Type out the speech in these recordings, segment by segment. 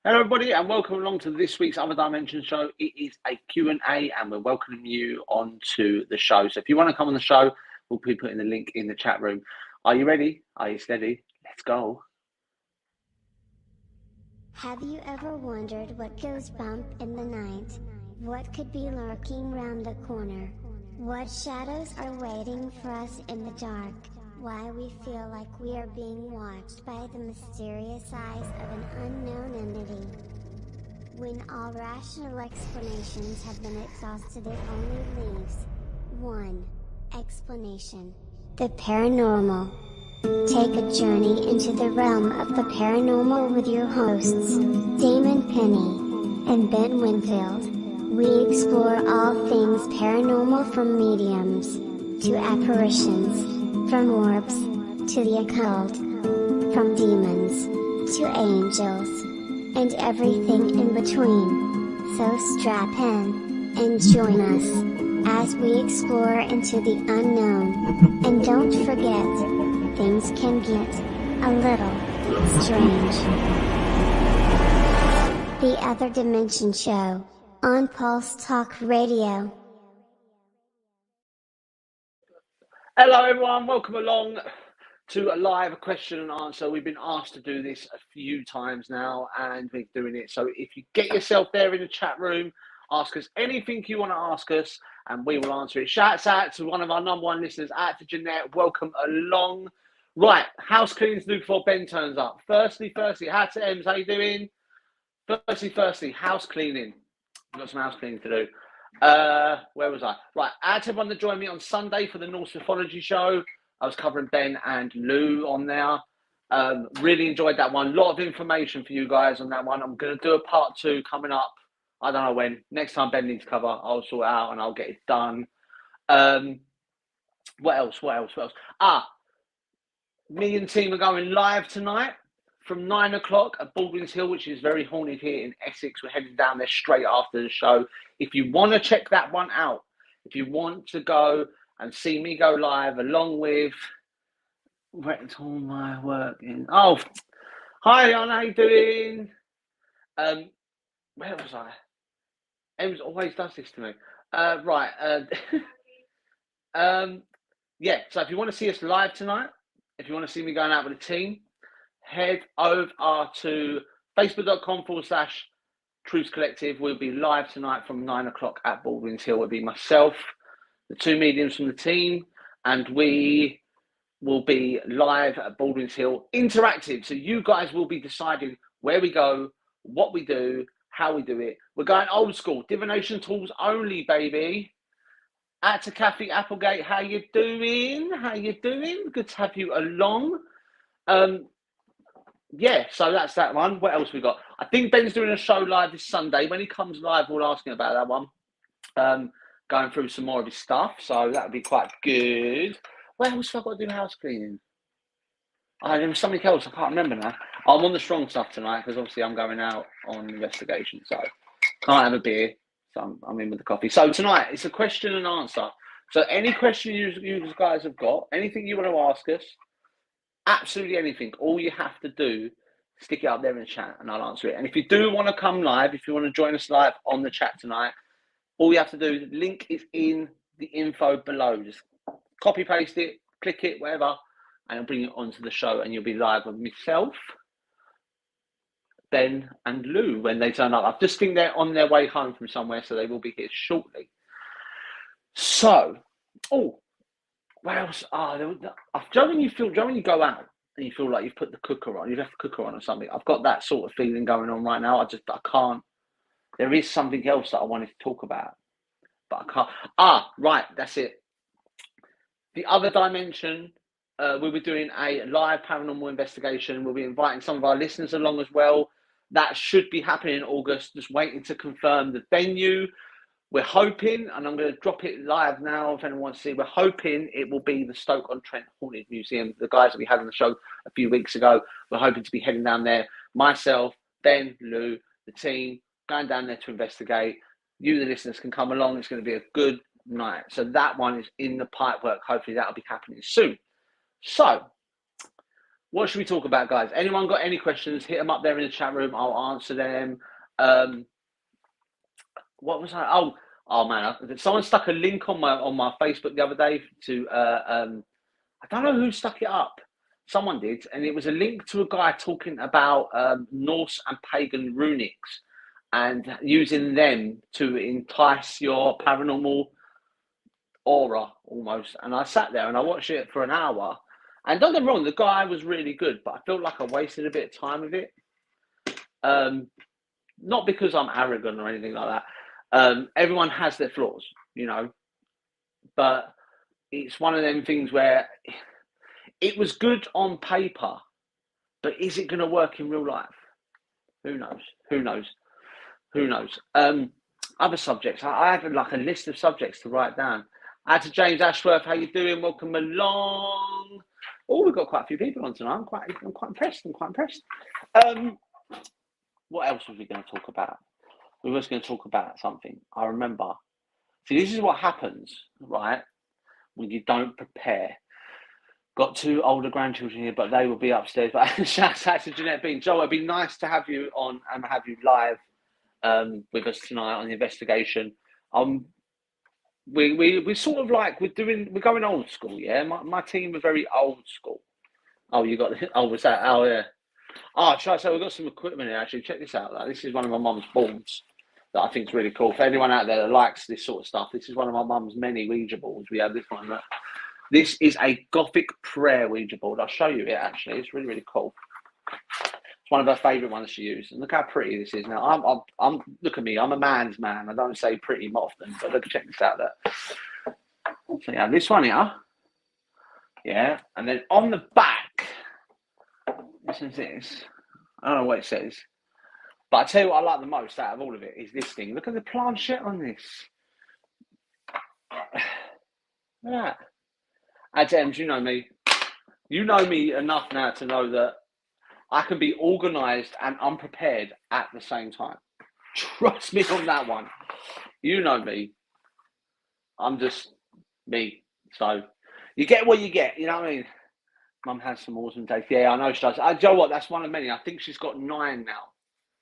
Hello, everybody, and welcome along to this week's Other Dimension show. It is a Q&A, and we're welcoming you onto the show. So if you want to come on the show, we'll be putting the link in the chat room. Are you ready? Are you steady? Let's go. Have you ever wondered what goes bump in the night? What could be lurking round the corner? What shadows are waiting for us in the dark? Why we feel like we are being watched by the mysterious eyes of an unknown entity? When all rational explanations have been exhausted, it only leaves one explanation: the paranormal. Take a journey into the realm of the paranormal with your hosts, Damon Penny and Ben Winfield. We explore all things paranormal, from mediums to apparitions, from orbs to the occult, from demons to angels, and everything in between. So strap in and join us as we explore into the unknown. And don't forget, things can get a little strange. The Other Dimension Show on Pulse Talk Radio. Hello, everyone. Welcome along to a live question and answer. We've been asked to do this a few times now, and we're doing it. So if you get yourself there in the chat room, ask us anything you want to ask us, and we will answer it. Shouts out to one of our number one listeners, out to Jeanette. Welcome along. Right, house cleans do before Ben turns up. Firstly, how to Ems, how you doing? Firstly, house cleaning. We've got some house cleaning to do. Where was I? Right, I had everyone to join me on Sunday for the Norse Mythology show. I was covering Ben and Lou on there. Really enjoyed that one. A lot of information for you guys on that one. I'm going to do a part 2 coming up. I don't know when. Next time Ben needs cover, I'll sort it out and I'll get it done. What else? Me and team are going live tonight from 9 o'clock at Baldwin's Hill, which is very haunted here in Essex. We're heading down there straight after the show. If you want to check that one out, if you want to go and see me go live along with where's all my work in? Oh, hi, Jan, how you doing? Where was I? Ems always does this to me. Yeah, so if you want to see us live tonight, if you want to see me going out with a team, head over to facebook.com/Truths Collective. We'll be live tonight from 9 o'clock at Baldwin's Hill. It'll be myself, the 2 mediums from the team, and we will be live at Baldwin's Hill, interactive. So you guys will be deciding where we go, what we do, how we do it. We're going old school, divination tools only, baby. Out to Kathy Applegate, how you doing? Good to have you along. Yeah, so that's that one. What else we got? I think Ben's doing a show live this Sunday. When he comes live, we'll ask him about that one. Going through some more of his stuff, so that'll be quite good. Where else have I got to do house cleaning? There was something else, I can't remember now. I'm on the strong stuff tonight because obviously I'm going out on investigation, so can't have a beer. So I'm in with the coffee. So tonight it's a question and answer. So any question you guys have got, anything you want to ask us, absolutely anything. All you have to do, stick it up there in the chat and I'll answer it. And if you do want to come live, if you want to join us live on the chat tonight, all you have to do, the link is in the info below. Just copy paste it, click it, whatever, and I'll bring it onto the show and you'll be live with myself, Ben and Lou when they turn up. I just think they're on their way home from somewhere, so they will be here shortly. So, what else? When you go out and you feel like you've put the cooker on, you've left the cooker on or something. I've got that sort of feeling going on right now. I can't. There is something else that I wanted to talk about, but I can't. Right, that's it. The Other Dimension. We'll be doing a live paranormal investigation. We'll be inviting some of our listeners along as well. That should be happening in August. Just waiting to confirm the venue. We're hoping, and I'm going to drop it live now if anyone wants to see, we're hoping it will be the Stoke-on-Trent Haunted Museum. The guys that we had on the show a few weeks ago, we're hoping to be heading down there. Myself, Ben, Lou, the team, going down there to investigate. You, the listeners, can come along. It's going to be a good night. So that one is in the pipework. Hopefully that'll be happening soon. So, What should we talk about, guys? Anyone got any questions? Hit them up there in the chat room. I'll answer them. Um, what was I? Oh man! Someone stuck a link on my Facebook the other day to. I don't know who stuck it up. Someone did, and it was a link to a guy talking about Norse and pagan runics and using them to entice your paranormal aura almost. And I sat there and I watched it for an hour. And don't get me wrong, the guy was really good, but I felt like I wasted a bit of time with it. Not because I'm arrogant or anything like that. Everyone has their flaws, you know, but it's one of them things where it was good on paper, but is it going to work in real life? Who knows? Who knows? Who knows? Other subjects. I have like a list of subjects to write down. Add to James Ashworth. How you doing? Welcome along. Oh, we've got quite a few people on tonight. I'm quite impressed. I'm quite impressed. What else was we going to talk about? We was going to talk about something. I remember. See, this is what happens, right? When you don't prepare. Got 2 older grandchildren here, but they will be upstairs. But shout out to Jeanette Bean. Joe, it'd be nice to have you on and have you live with us tonight on the investigation. We sort of like we're going old school, yeah. My team are very old school. Oh, you got was that? Oh yeah. Oh, try so we've got some equipment here. Actually, check this out. This is one of my mum's boards that I think is really cool. For anyone out there that likes this sort of stuff, this is one of my mum's many Ouija boards. We have this one. This is a Gothic prayer Ouija board. I'll show you it. Actually, it's really really cool. It's one of her favourite ones she used. And look how pretty this is. Now, I'm look at me. I'm a man's man. I don't say pretty often, but look, check this out. Look. So yeah, this one here. Yeah, and then on the back, this is this. I don't know what it says, but I tell you what I like the most out of all of it is this thing. Look at the planchette on this. Look at that. James, you know me. You know me enough now to know that I can be organised and unprepared at the same time. Trust me on that one. You know me. I'm just me. So you get what you get. You know what I mean? Mum has some awesome taste. Yeah, I know she does. Do you know what? That's one of many. I think she's got 9 now.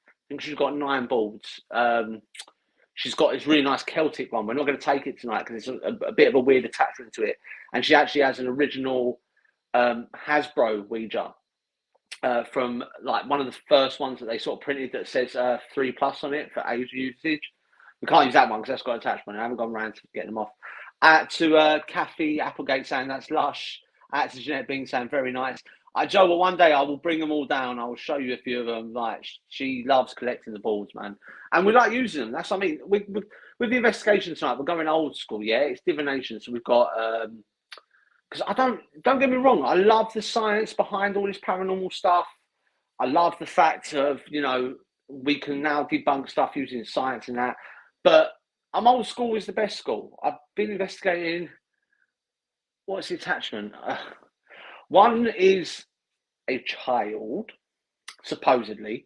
I think she's got 9 boards. She's got this really nice Celtic one. We're not going to take it tonight because it's a bit of a weird attachment to it. And she actually has an original Hasbro Ouija from like one of the first ones that they sort of printed that says 3+ on it for age usage. We can't use that one because that's got attachment. I haven't gone around to get them off. To Kathy Applegate saying that's lush. To Jeanette Bing saying very nice. Joe, well, one day I will bring them all down. I will show you a few of them. Like she loves collecting the boards, man, and we like using them. That's what I mean. With the investigation tonight, we're going old school. Yeah, it's divination. So we've got because I don't get me wrong. I love the science behind all this paranormal stuff. I love the fact of we can now debunk stuff using science and that. But I'm old school is the best school. I've been investigating. What's the attachment? One is a child, supposedly.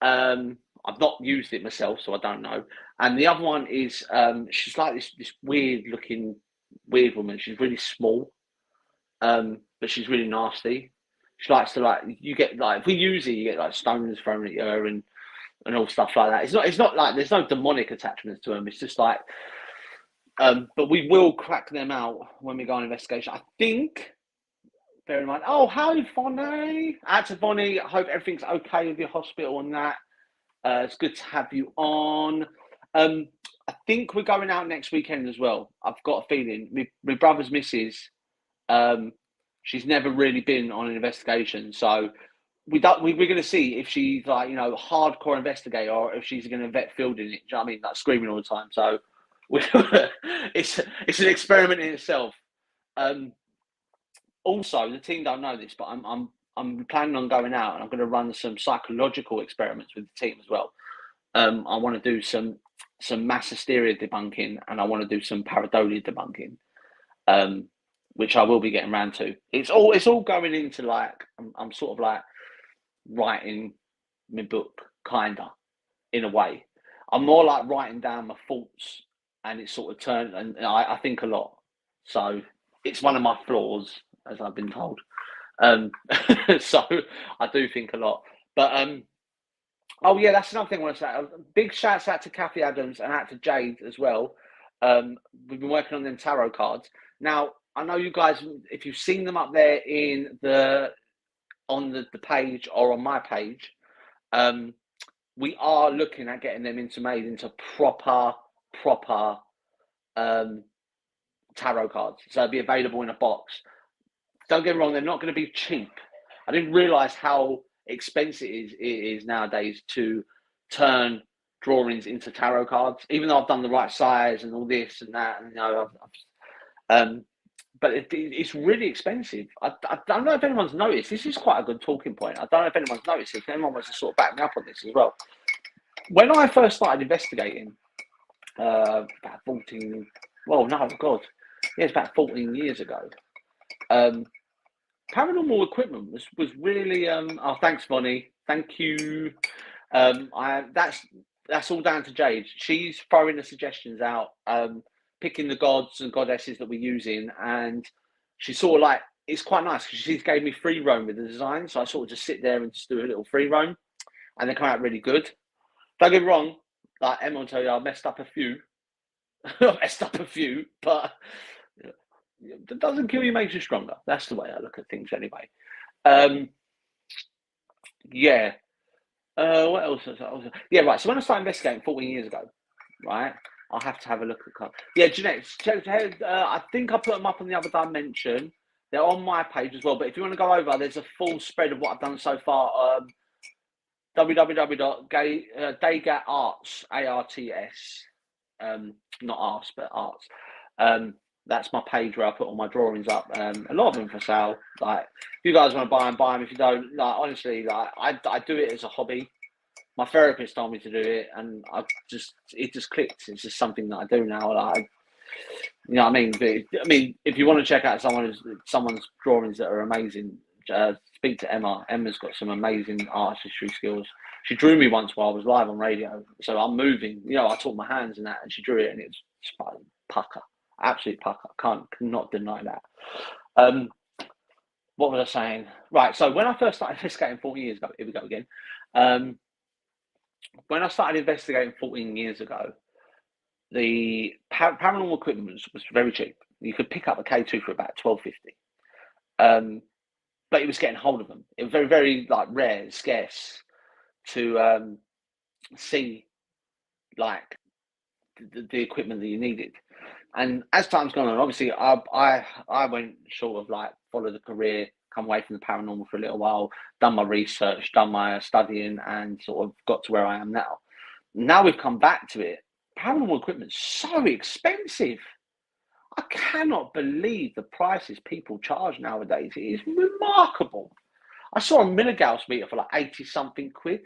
I've not used it myself, so I don't know. And the other one is she's like this weird woman. She's really small, but she's really nasty. She likes to if we use it, you get like stones thrown at her and all stuff like that. It's not like there's no demonic attachments to them. It's just like. But we will crack them out when we go on investigation. I think, bear in mind, how Vonnie? Out to Vonnie, I hope everything's okay with your hospital and that. It's good to have you on. I think we're going out next weekend as well. I've got a feeling. My brother's missus, she's never really been on an investigation. So we're going to see if she's like, hardcore investigator or if she's going to vet field in it. Do you know what I mean? Like screaming all the time. So it's an experiment in itself. Also, the team don't know this, but I'm planning on going out and I'm going to run some psychological experiments with the team as well. I want to do some mass hysteria debunking and I want to do some pareidolia debunking, which I will be getting around to. It's all going into like I'm sort of like writing my book, kinda, in a way. I'm more like writing down my thoughts. And it's sort of turned, and I think a lot. So it's one of my flaws, as I've been told. Um, so I do think a lot. But oh yeah, that's another thing I want to say. Big shouts out to Kathy Adams and out to Jade as well. We've been working on them tarot cards. Now I know you guys, if you've seen them up there in the on the page or on my page, we are looking at getting them made into proper tarot cards. So they'll be available in a box. Don't get me wrong, they're not going to be cheap. I didn't realize how expensive it is nowadays to turn drawings into tarot cards, even though I've done the right size and all this and that. And, you know, but it's really expensive. I don't know if anyone's noticed. This is quite a good talking point. I don't know if anyone's noticed. If anyone wants to sort of back me up on this as well. When I first started investigating, about 14, well, no, God, yeah, it's about 14 years ago. Paranormal equipment was really oh, thanks, Bonnie, thank you. That's all down to Jade. She's throwing the suggestions out, picking the gods and goddesses that we're using, and she's sort of like, it's quite nice because she gave me free roam with the design, so I sort of just sit there and just do a little free roam, and they come out really good. Don't get me wrong, like Emma will tell you, I messed up a few, but it doesn't kill you, makes you stronger. That's the way I look at things anyway. Yeah. What else? Yeah, right. So when I started investigating 14 years ago, right, I'll have to have a look at. Yeah, Jeanette, I think I put them up on the other dimension. They're on my page as well. But if you want to go over, there's a full spread of what I've done so far. www.daygatarts, ARTS, not arts, but arts. That's my page where I put all my drawings up. A lot of them for sale. Like, if you guys want to buy them. If you don't, like, honestly, like, I do it as a hobby. My therapist told me to do it, and it just clicked. It's just something that I do now. Like, you know what I mean? But, I mean, if you want to check out someone's drawings that are amazing, speak to Emma. Emma's got some amazing art history skills. She drew me once while I was live on radio. So I'm moving. You know, I taught my hands and that, and she drew it, and it's pucker. Absolute pucker. Cannot deny that. What was I saying? Right. So when I first started investigating 14 years ago, here we go again. When I started investigating 14 years ago, the paranormal equipment was very cheap. You could pick up a K2 for about $12.50. But it was getting hold of them. It was very, very like rare, scarce to see like the equipment that you needed. And as time's gone on, obviously I went sort of like followed the career, come away from the paranormal for a little while, done my research, done my studying, and sort of got to where I am now. Now we've come back to it. Paranormal equipment's so expensive. I cannot believe the prices people charge nowadays. It is remarkable. I saw a Milligauss meter for like 80 something quid.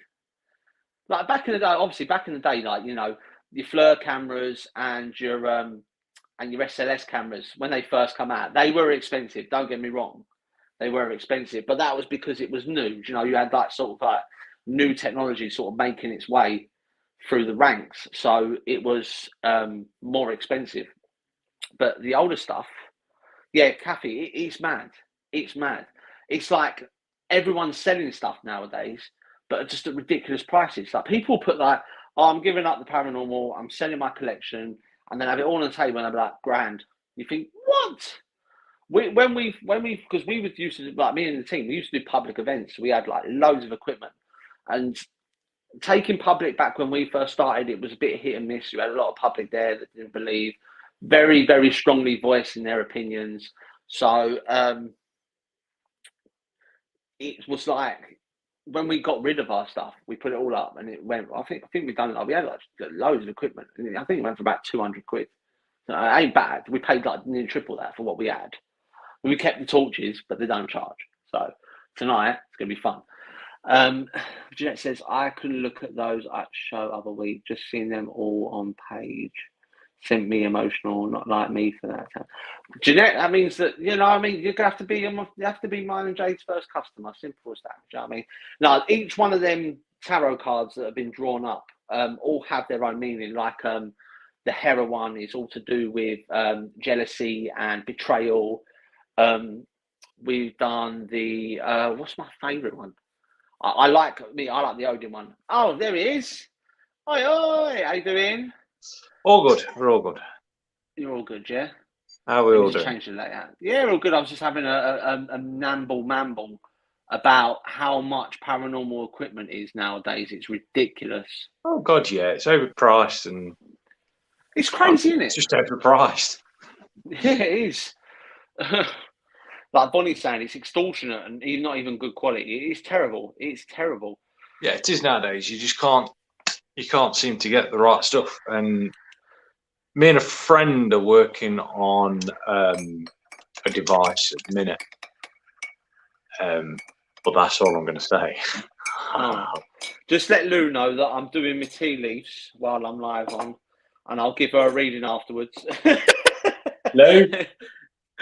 Like back in the day, like, you know, your FLIR cameras and your SLS cameras, when they first come out, they were expensive. Don't get me wrong. They were expensive, but that was because it was new. You know, you had that sort of like new technology sort of making its way through the ranks. So it was more expensive. But the older stuff, yeah, Kathy, it's mad. It's mad. It's like everyone's selling stuff nowadays, but just at ridiculous prices. Like, people put like, oh, I'm giving up the paranormal, I'm selling my collection, and then have it all on the table and I'll be like, grand. You think, what? Because we would used to, like, me and the team, we used to do public events. We had like loads of equipment, and taking public back when we first started, it was a bit hit and miss. You had a lot of public there that didn't believe, very, very strongly voicing their opinions. So it was like, when we got rid of our stuff, we put it all up, and it went. I think we've done it. We had like loads of equipment. I think it went for about 200 quid. So it ain't bad. We paid like nearly triple that for what we had. We kept the torches, but they don't charge. So tonight it's gonna be fun. Jeanette says, I could look at those at show other week, just seeing them all on page sent me emotional, not like me for that. Jeanette, that means that, you know what I mean, you have to be mine and Jade's first customer. Simple as that. Do you know what I mean? Now, each one of them tarot cards that have been drawn up all have their own meaning. Like the Hera one is all to do with jealousy and betrayal. we've done the what's my favourite one? I like the Odin one. Oh, there he is. Oi, oi, how you doing? All good. We're all good. You're all good, yeah? How are we Let me all just doing? change the layout. Yeah, all good. I was just having a mamble about how much paranormal equipment is nowadays. It's ridiculous. Oh God, yeah. It's overpriced and It's crazy, isn't it's it? just overpriced. Yeah, it is. Like Bonnie's saying, it's extortionate and not even good quality. It is terrible. It's terrible. Yeah, it is nowadays. You just can't. You can't seem to get the right stuff. And me and a friend are working on a device at the minute. But that's all I'm going to say. Oh. Just let Lou know that I'm doing my tea leaves while I'm live on, and I'll give her a reading afterwards. Lou,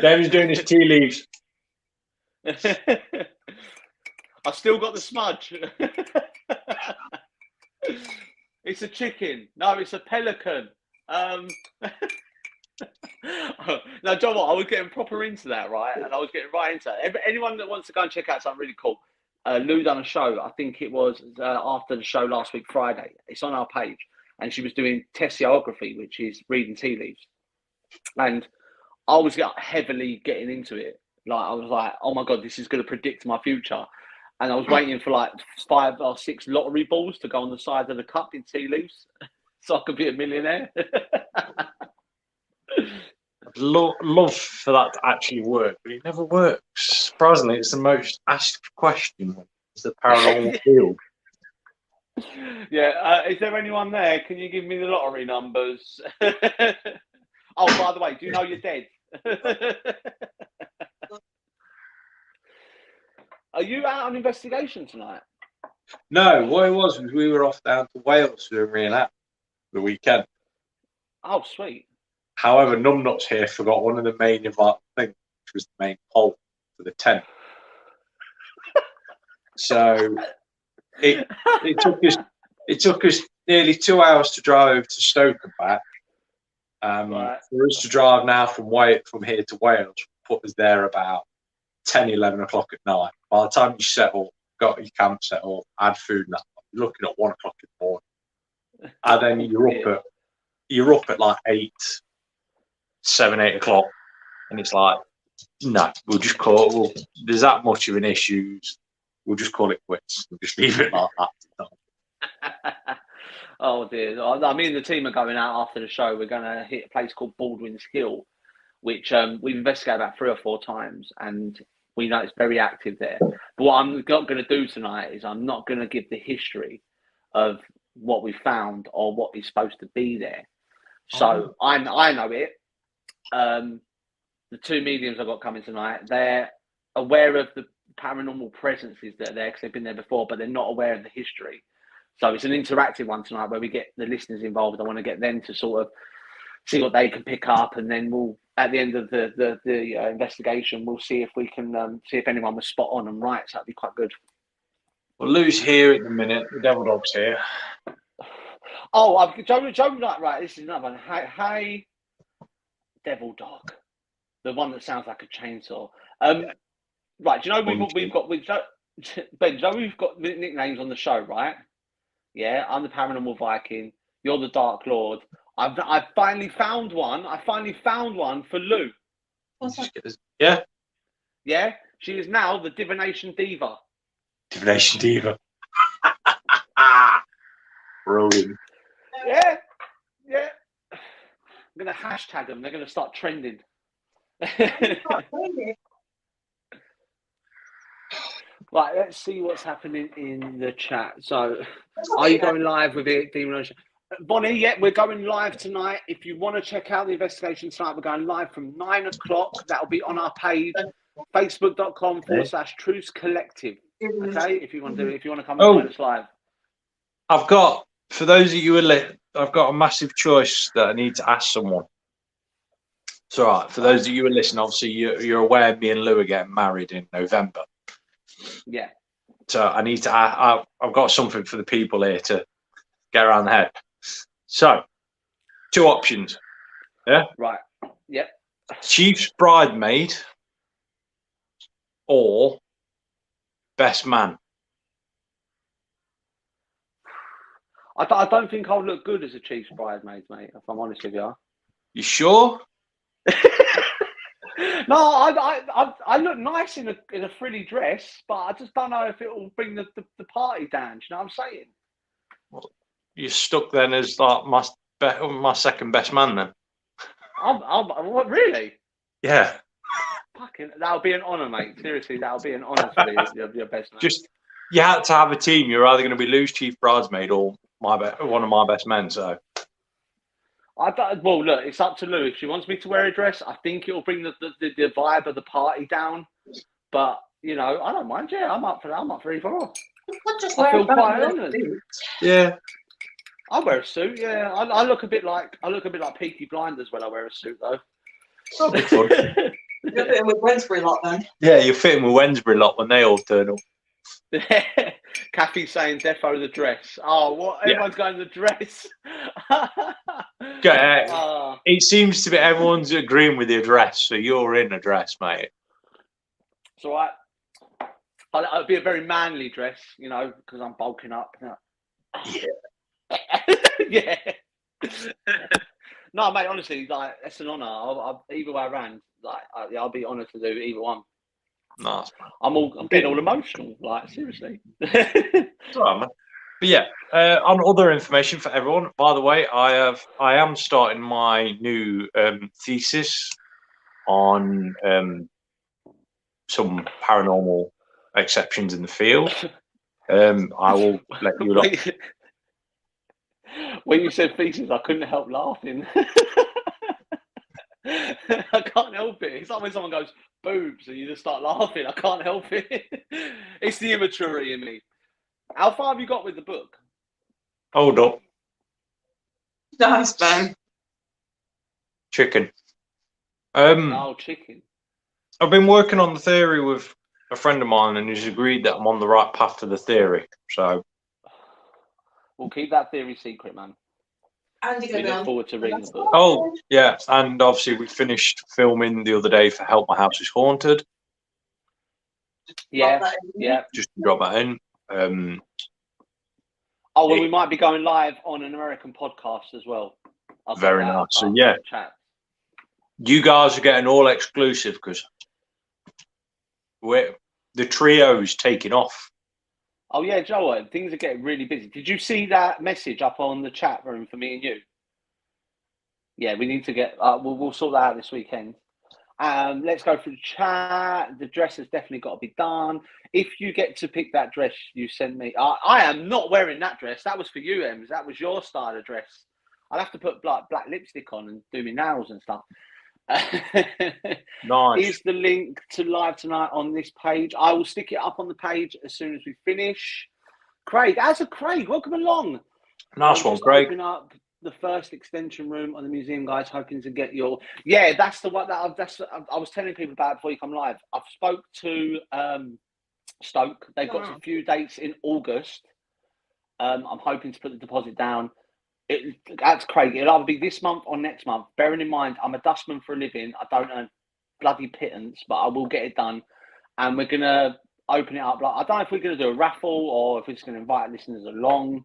David's doing his tea leaves. I've still got the smudge. It's a chicken. No, it's a pelican. Now, John, what I was getting proper into that, right? And I was getting right into it. Anyone that wants to go and check out something really cool, Lou done a show. I think it was after the show last week, Friday. It's on our page, and she was doing tessiography, which is reading tea leaves. And I was heavily getting into it. Like I was like, oh my god, this is going to predict my future. And I was waiting for like 5 or 6 lottery balls to go on the side of the cup in tea leaves, so I could be a millionaire. I'd love for that to actually work, but it never works. Surprisingly, it's the most asked question when it's the paranormal field. Yeah, is there anyone there? Can you give me the lottery numbers? Oh, by the way, do you know you're dead? Are you out on investigation tonight? No, what it was we were off down to Wales for a reenact the weekend. Oh, sweet. However, Numbnuts here forgot one of the main things, which was the main pole for the tent. So it took us nearly 2 hours to drive over to Stoke and back. Right. For us to drive now from here to Wales put us there about 10, 11 o'clock at night. By the time you set up, got your camp set up, had food and that, you're looking at 1 o'clock in the morning. And then you're up at like 7, 8 o'clock, and it's like, no, we'll just call it. There's that much of an issue. We'll just call it quits. We'll just leave it like that. Oh dear. I mean, the team are going out after the show. We're going to hit a place called Baldwin's Hill, which we've investigated about 3 or 4 times, and we know it's very active there. But what I'm not going to do tonight is I'm not going to give the history of what we found or what is supposed to be there. So I know it. The 2 mediums I've got coming tonight, they're aware of the paranormal presences that are there because they've been there before, but they're not aware of the history. So it's an interactive one tonight where we get the listeners involved. I want to get them to sort of see what they can pick up, and then we'll, at the end of the investigation, we'll see if we can see if anyone was spot on and right. So that'd be quite good. Well, Lou's here at the minute. The Devil Dog's here. Oh, Joe, right. This is another one. Hey, Devil Dog, the one that sounds like a chainsaw. Right. Do you know we've got Ben? Do you know we've got nicknames on the show, right? Yeah, I'm the Paranormal Viking. You're the Dark Lord. I've finally found one. I finally found one for Lou. Yeah. Yeah. She is now the Divination Diva. Divination Diva. Brilliant. Yeah. Yeah. I'm gonna hashtag them. They're gonna start trending. Right, let's see what's happening in the chat. So, are you going live with it, Demonation? Bonnie, yeah, we're going live tonight. If you want to check out the investigation tonight, we're going live from 9 o'clock. That'll be on our page, facebook.com/Truce Collective. Okay, if you want to come and join us live. I've got, for those of you who are lit, I've got a massive choice that I need to ask someone. It's all right. For those of you who are listening, obviously you're aware me and Lou are getting married in November. Yeah. So I need to. I've got something for the people here to get around the head. So, 2 options. Yeah. Right. Yep. Chief's bridesmaid or best man? I don't think I'll look good as a Chiefs bridesmaid, mate, if I'm honest with you. You sure? No, I look nice in a frilly dress, but I just don't know if it will bring the party down. Do you know what I'm saying? You're stuck then as like my second best man then. What, really? Yeah. Fucking, that'll be an honour, mate. Seriously, that'll be an honour to be your best man. Just you had to have a team. You're either going to be Lou's chief bridesmaid or one of my best men. So. Well, look, it's up to Lou. If she wants me to wear a dress, I think it'll bring the vibe of the party down. But you know, I don't mind. Yeah, I'm up for that. I'm up for either. I feel quite honoured. Yeah. I wear a suit. Yeah, I look a bit like Peaky Blinders when I wear a suit, though. That'll be fun. You're fitting with Wednesbury lot then. Yeah, you're fitting with Wednesbury lot when they all turn up. Kathy's saying defo the dress. Oh, what? Yeah. Everyone's going the dress. It seems to be everyone's agreeing with the address, so you're in a dress, mate. It's all right. It'll be a very manly dress, you know, because I'm bulking up. Yeah. Yeah. No, mate. Honestly, like it's an honour. Either way around, like I'll be honoured to do either one. Nice. I'm getting all emotional. Like seriously. It's all right, man. But yeah, on other information for everyone. By the way, I am starting my new thesis on some paranormal exceptions in the field. I will let you know. When you said thesis, I couldn't help laughing. I can't help it. It's like when someone goes boobs and you just start laughing. I can't help it. It's the immaturity in me. How far have you got with the book? Hold up. Nice, Ben. Chicken. Chicken. I've been working on the theory with a friend of mine, and he's agreed that I'm on the right path to the theory. So we'll keep that theory secret, man. And we look forward to reading the book. Oh, yeah. And obviously we finished filming the other day for Help My House is Haunted. Yeah. Just to drop that in. We might be going live on an American podcast as well. Very nice. So yeah, you guys are getting all exclusive because the trio's taking off. Oh yeah, Joe, things are getting really busy. Did you see that message up on the chat room for me and you? Yeah, we need to get. We'll sort that out this weekend. Let's go through the chat. The dress has definitely got to be done. If you get to pick that dress you sent me, I am not wearing that dress. That was for you, Ems. That was your style of dress. I'd have to put black lipstick on and do my nails and stuff. Nice. Is the link to live tonight on this page? I will stick it up on the page as soon as we finish. Craig, Craig, welcome along. Nice one, Craig. Open up the first extension room on the museum, guys. Hoping to get your that's the one that I was telling people about before you come live. I've spoke to Stoke. They've got a few dates in August. I'm hoping to put the deposit down. That's Craig. It'll either be this month or next month. Bearing in mind, I'm a dustman for a living. I don't earn bloody pittance, but I will get it done. And we're gonna open it up. Like I don't know if we're gonna do a raffle or if we're just gonna invite listeners along.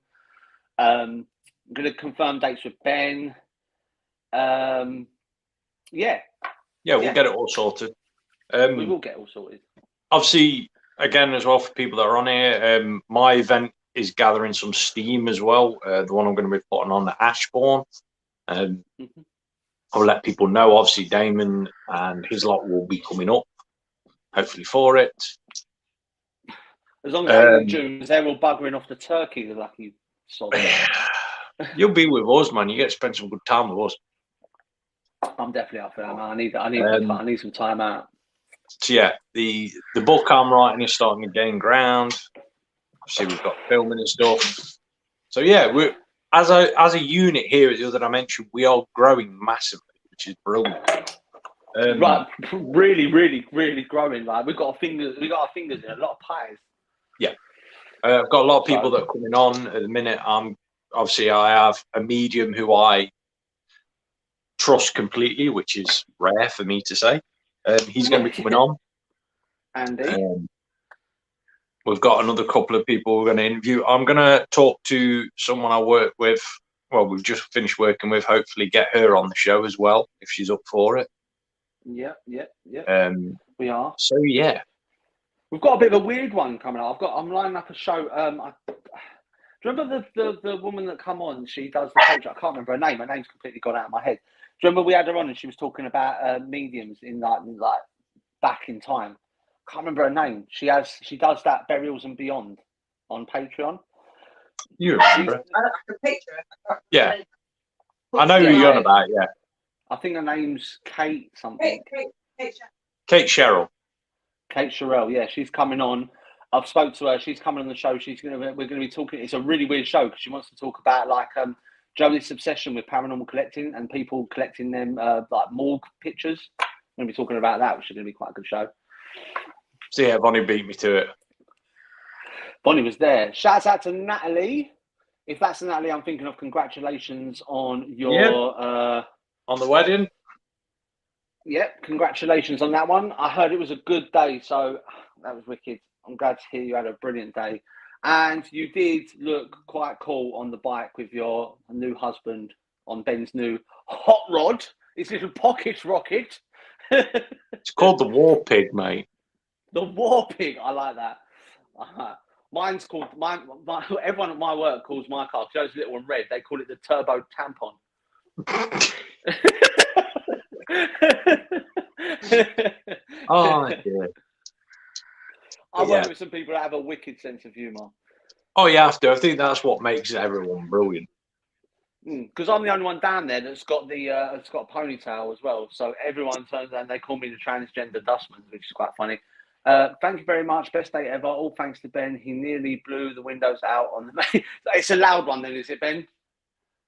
I'm gonna confirm dates with Ben. We'll get it all sorted. We will get it all sorted. Obviously, again, as well for people that are on here, my event is gathering some steam as well. The one I'm going to be putting on at Ashbourne. I'll let people know. Obviously, Damon and his lot will be coming up, hopefully for it. As long as they're in June, they're all buggering off the turkey, the lucky sod. You'll be with us, man. You get to spend some good time with us. I'm definitely up for that, man. I need some time out. So yeah, the book I'm writing is starting to gain ground. Obviously, we've got filming and stuff. So yeah, we're as a unit here at the Other Dimension, we are growing massively, which is brilliant. Right, really, really, really growing. Like we got our fingers in a lot of pies. Yeah, I've got a lot of people that are coming on at the minute. I have a medium who I trust completely, which is rare for me to say. He's going to be coming on. Andy. We've got another couple of people we're going to interview. I'm going to talk to someone I work with. Well, we've just finished working with. Hopefully, get her on the show as well if she's up for it. Yeah. We are. So yeah, we've got a bit of a weird one coming up. I'm lining up a show. Do you remember the woman that come on? She does the coach. I can't remember her name. Her name's completely gone out of my head. Do you remember we had her on and she was talking about mediums in like back in time? Can't remember her name. She does that Burials and Beyond on Patreon. You remember? I can picture it. Yeah. I know who you're on about. Yeah. I think her name's Kate something. Kate Sherrill. Kate Sherrill. Yeah, she's coming on. I've spoke to her. She's coming on the show. We're going to be talking. It's a really weird show because she wants to talk about like Joey's obsession with paranormal collecting and people collecting them like morgue pictures. We're going to be talking about that, which is going to be quite a good show. So yeah, Bonnie beat me to it. Bonnie was there. Shouts out to Natalie. If that's Natalie, I'm thinking of congratulations on your on the wedding. Yep, congratulations on that one. I heard it was a good day, so that was wicked. I'm glad to hear you had a brilliant day. And you did look quite cool on the bike with your new husband on Ben's new hot rod. His little pocket rocket. It's called the War Pig, mate. The War Pig. I like that. Mine's called everyone at my work calls my car, because it's little and red, they call it the Turbo Tampon. Oh, yeah. I work with some people that have a wicked sense of humour. Oh, you have to. I think that's what makes everyone brilliant. Because I'm the only one down there that's got it's got a ponytail as well. So everyone turns and they call me the transgender dustman, which is quite funny. Thank you very much. Best day ever. All thanks to Ben. He nearly blew the windows out on the. It's a loud one, then, is it, Ben?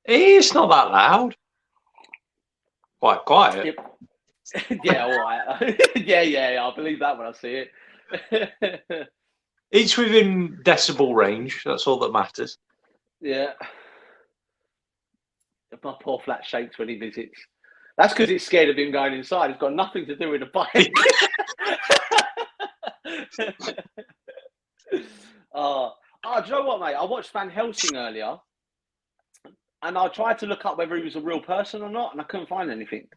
It's not that loud. Quite quiet. Yep. Yeah, all right. yeah. I believe that when I see it. It's within decibel range. That's all that matters. Yeah. My poor flat shakes when he visits. That's because it's scared of him going inside. It's got nothing to do with the bike. Do you know what, mate? I watched Van Helsing earlier, and I tried to look up whether he was a real person or not, and I couldn't find anything.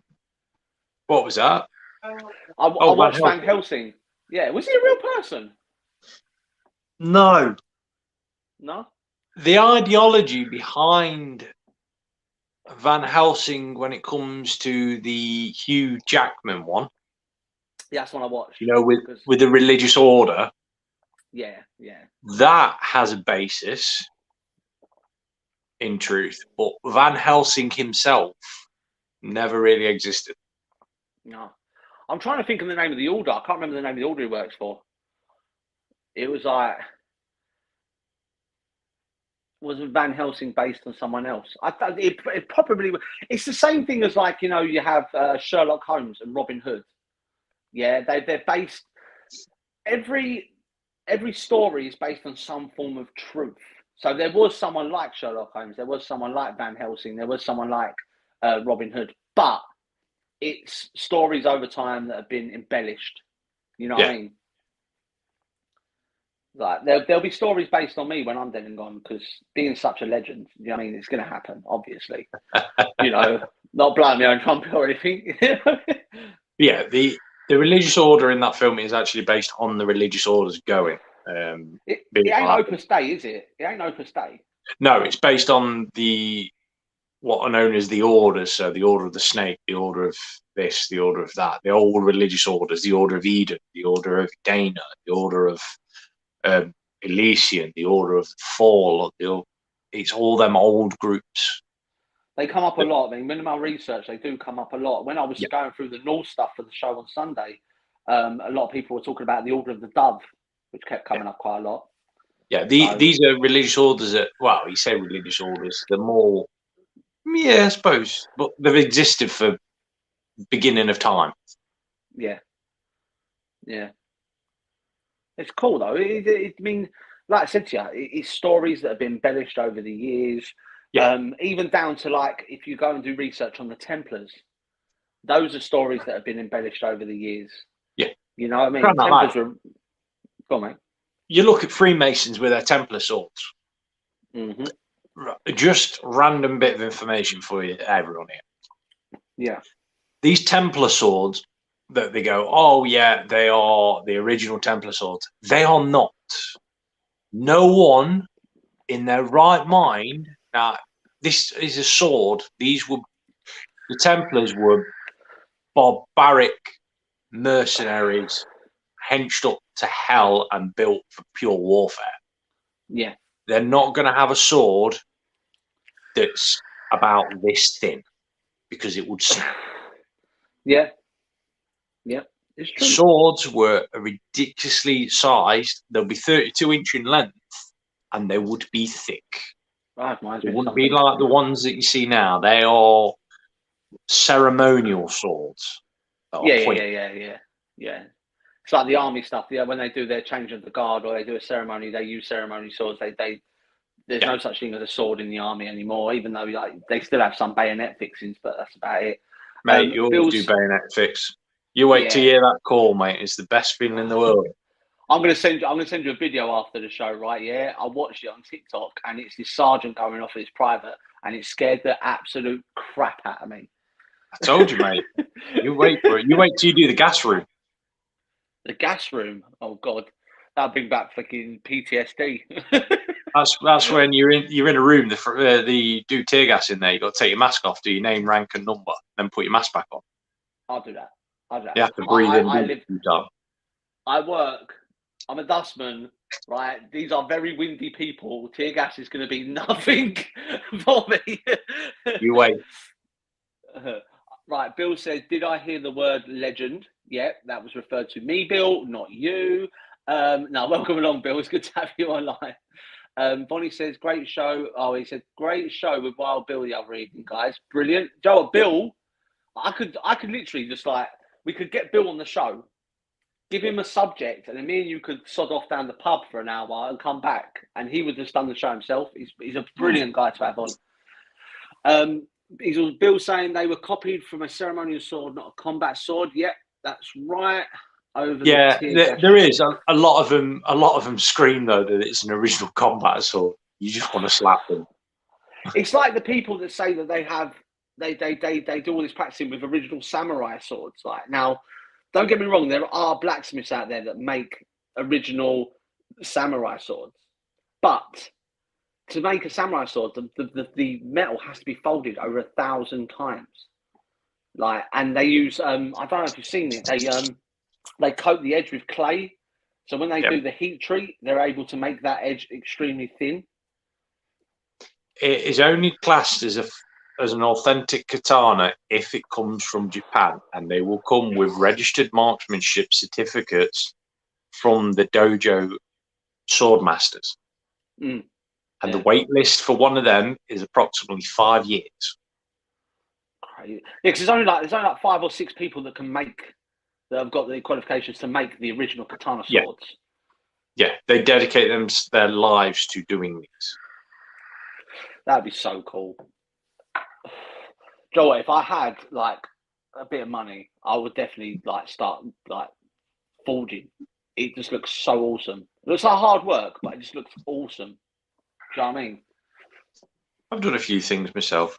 What was that? I watched Van Helsing. Yeah, was he a real person? No. No? The ideology behind Van Helsing when it comes to the Hugh Jackman one. Yeah, that's one I watched. You know, with the religious order. Yeah. That has a basis in truth, but Van Helsing himself never really existed. No. I'm trying to think of the name of the order. I can't remember the name of the order he works for. It was like... Was Van Helsing based on someone else? It probably... It's the same thing as, like, you know, you have Sherlock Holmes and Robin Hood. Yeah, they're based... Every story is based on some form of truth. So there was someone like Sherlock Holmes. There was someone like Van Helsing. There was someone like Robin Hood. But it's stories over time that have been embellished. You know what I mean? Like there'll be stories based on me when I'm dead and gone, because being such a legend, you know what I mean, it's going to happen, obviously. You know, not blowing my own trumpet or anything. Yeah, the religious order in that film is actually based on the religious orders going. It ain't Opus Dei, is it? It ain't Opus Dei. No, it's based on what are known as the orders. So the Order of the Snake, the Order of this, the Order of that. They're all religious orders. The Order of Eden, the Order of Dana, the Order of Elysian, the Order of Fall. It's all them old groups. They come up a lot. I mean, in my research, they do come up a lot. When I was going through the Norse stuff for the show on Sunday, a lot of people were talking about the Order of the Dove, which kept coming up quite a lot. Yeah, these are religious orders that, well, you say religious orders, they're more, yeah, I suppose, but they've existed for beginning of time. Yeah. It's cool, though. I mean, like I said to you, it's stories that have been embellished over the years. Yeah. Even down to, like, if you go and do research on the Templars, those are stories that have been embellished over the years. Yeah. You know what I mean? Grant that Templars were. Go on, mate. You look at Freemasons with their Templar swords. Mm-hmm. Just random bit of information for you, everyone here. Yeah. These Templar swords that they go, oh yeah, they are the original Templar swords. They are not. No one in their right mind. Now, this is a sword. The Templars were barbaric mercenaries, henched up to hell and built for pure warfare. Yeah. They're not going to have a sword that's about this thin because it would snap. Yeah. Yeah. It's true. Swords were ridiculously sized. They'll be 32-inch in length and they would be thick. Right, It wouldn't be like the ones that you see now. They are ceremonial swords. Yeah. It's like the army stuff. Yeah, when they do their change of the guard or they do a ceremony, they use ceremony swords. There's no such thing as a sword in the army anymore. Even though they still have some bayonet fixings, but that's about it. Mate, you always do bayonet fix. You wait till you hear that call, mate. It's the best feeling in the world. I'm gonna send you a video after the show, right? Yeah, I watched it on TikTok, and it's this sergeant going off his private, and it scared the absolute crap out of me. I told you, mate. You wait for it. You wait till you do the gas room. The gas room. Oh God, that'll bring back fucking PTSD. That's when you're in a room. The do tear gas in there. You got to take your mask off, do your name, rank, and number, then put your mask back on. I'll do that. You have to breathe in. I work. I'm a dustman, right? These are very windy people. Tear gas is going to be nothing for me. You wait. Right, Bill says, did I hear the word legend? Yeah, that was referred to me, Bill, not you. No, welcome along, Bill. It's good to have you online. Bonnie says, great show. Oh, he said, great show with Wild Bill the other evening, guys. Brilliant. Joe, Bill, I could literally just we could get Bill on the show, give him a subject, and then me and you could sod off down the pub for an hour and come back, and he would just done the show himself. He's a brilliant guy to have on. Bill saying they were copied from a ceremonial sword, not a combat sword. Yep, that's right. There is a lot of them. A lot of them scream though that it's an original combat sword. You just want to slap them. It's like the people that say that they do all this practicing with original samurai swords. Like now, don't get me wrong, there are blacksmiths out there that make original samurai swords, but to make a samurai sword, the metal has to be folded over 1,000 times. And they use I don't know if you've seen it. They coat the edge with clay, so when they do the heat treat, they're able to make that edge extremely thin. It is only classed as an authentic katana if it comes from Japan, and they will come with registered marksmanship certificates from the dojo sword masters. And the wait list for one of them is approximately 5 years. Crazy. Yeah, because there's only like 5 or 6 people that have got the qualifications to make the original katana swords. Yeah, they dedicate their lives to doing these. That'd be so cool. Joe, if I had a bit of money, I would definitely start forging. It just looks so awesome. It looks like hard work, but it just looks awesome. Do you know what I mean? I've done a few things myself.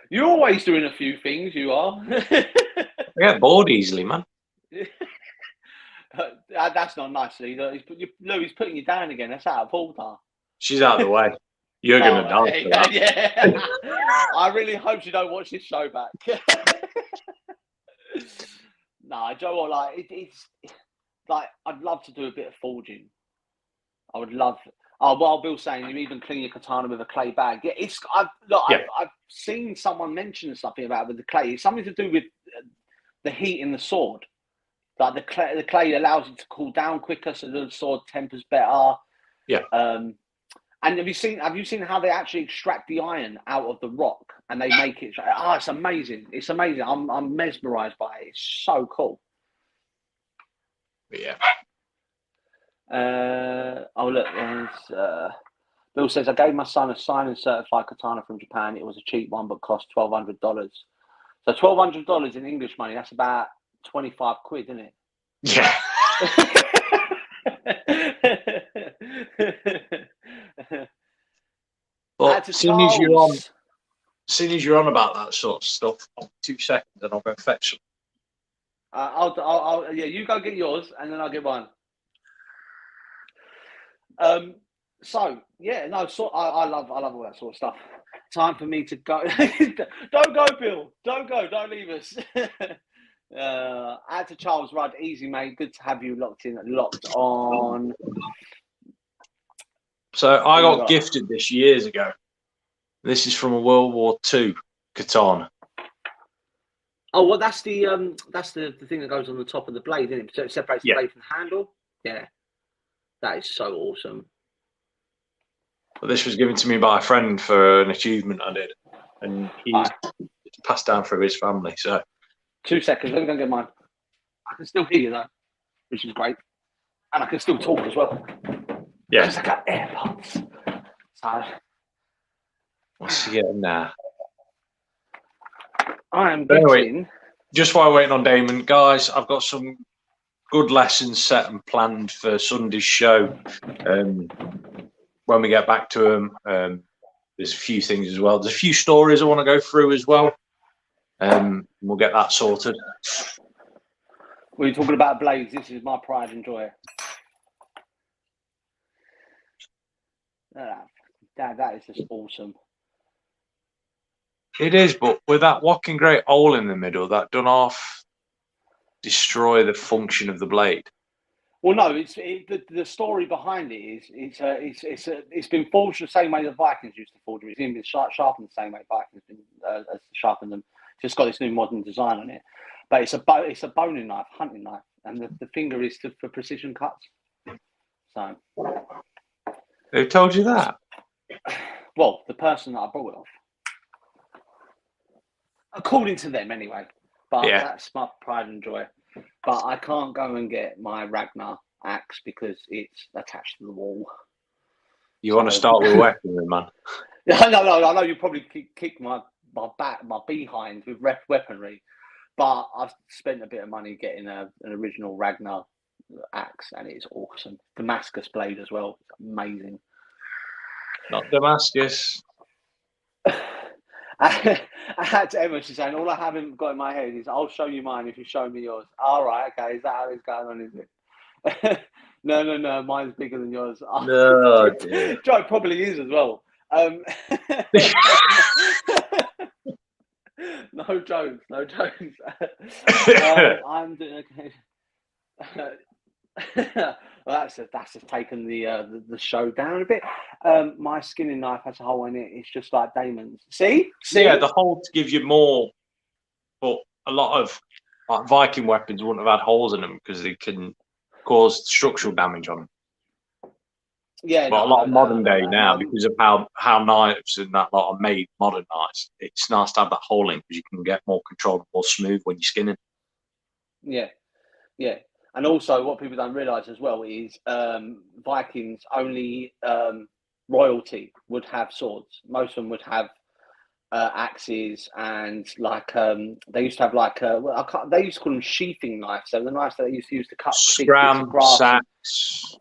You're always doing a few things, you are. I get bored easily, man. That's not nice, Lee. He's putting you down again. That's out of order. She's out of the way. You're going to dance for that. Yeah. I really hope you don't watch this show back. Nah, Joe, it's I'd love to do a bit of forging. I would love. Oh, while Bill's saying you even clean your katana with a clay bag. Yeah, I've seen someone mention something about it with the clay. It's something to do with the heat in the sword. Like the clay allows it to cool down quicker, so the sword tempers better. Yeah. And have you seen how they actually extract the iron out of the rock and they make it? Oh, it's amazing! It's amazing. I'm mesmerized by it. It's so cool. Yeah. Look, Bill says I gave my son a signed and certified katana from Japan. It was a cheap one, but cost $1,200. So $1,200 in English money, that's about 25 quid, isn't it? Yeah. But seeing as you're on about that sort of stuff, 2 seconds and I'll go fetch some. Yeah, you go get yours and then I'll get mine. So yeah, no, so I love all that sort of stuff. Time for me to go. Don't go, Bill. Don't go. Don't leave us. Out to Charles Rudd, easy mate. Good to have you locked on. So I got gifted this years ago. This is from a World War II katana. Oh, well, that's the thing that goes on the top of the blade, isn't it? So it separates the blade from the handle. Yeah, that is so awesome. Well, this was given to me by a friend for an achievement I did, and he's passed down through his family. So 2 seconds. Let me go and get mine. I can still hear you though, which is great, and I can still talk as well. Yeah, because I got AirPods. So what's he getting now? I am getting. Anyway, just while waiting on Damon, guys, I've got some good lessons set and planned for Sunday's show. When we get back to them, there's a few things as well. There's a few stories I want to go through as well. We'll get that sorted. We're talking about blades. This is my pride and joy. That is just awesome. It is, but with that walking great hole in the middle, that done half destroy the function of the blade. Well, no, the story behind it is it's been forged the same way the Vikings used to forge them. It's been sharpened the same way Vikings sharpened them. Just got this new modern design on it, but it's a boning knife, hunting knife, and the finger is for precision cuts. So, who told you that? Well, the person that I bought it off, according to them, anyway. But that's my pride and joy. But I can't go and get my Ragnar axe because it's attached to the wall. You want to start with weaponry, man? I know you probably kick my behind with weaponry, but I've spent a bit of money getting an original Ragnar axe, and it's awesome. Damascus blade as well. It's amazing. Not Damascus. I had to Emma, she's saying, all I haven't got in my head is, I'll show you mine if you show me yours. All right, okay, is that how it's going on, is it? No, mine's bigger than yours. No, dear. Joe probably is as well. No jokes. I'm doing okay. Well, that's just taken the show down a bit. My skinning knife has a hole in it. It's just like Damon's. See? Yeah, the hole to give you more, but a lot of Viking weapons wouldn't have had holes in them because they can cause structural damage on them. Yeah, but a lot of modern day now, because of how knives and that lot are made, modern knives, it's nice to have that hole in because you can get more control, more smooth when you're skinning. Yeah. And also, what people don't realise as well is Vikings only royalty would have swords. Most of them would have axes and they used to have they used to call them sheathing knives. So the knives that they used to use to cut scram, sacks.